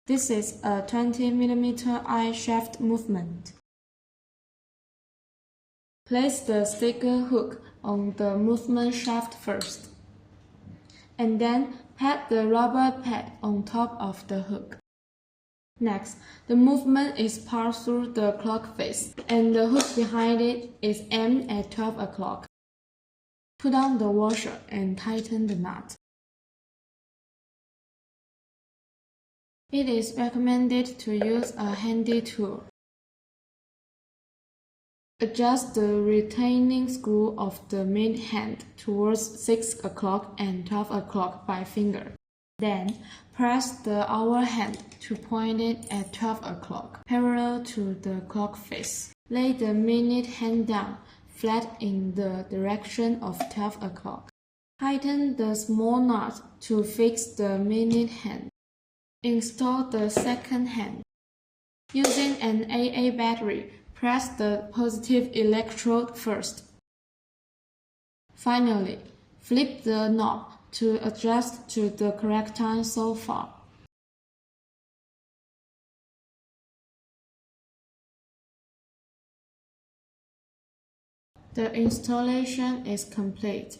This is a 20mm eye shaft movement. Place the sticker hook on the movement shaft first, and then pad the rubber pad on top of the hook. Next, the movement is passed through the clock face, and the hook behind it is aimed at 12 o'clock. Put on the washer and tighten the nut. It is recommended to use a handy tool. Adjust the retaining screw of the mid hand towards 6 o'clock and 12 o'clock by finger. Then, press the hour hand to point it at 12 o'clock, parallel to the clock face. Lay the minute hand down, flat in the direction of 12 o'clock. Tighten the small knot to fix the minute hand. Install the second hand. Using an AA battery, press the positive electrode first. Finally, flip the knob to adjust to the correct time so far. The installation is complete.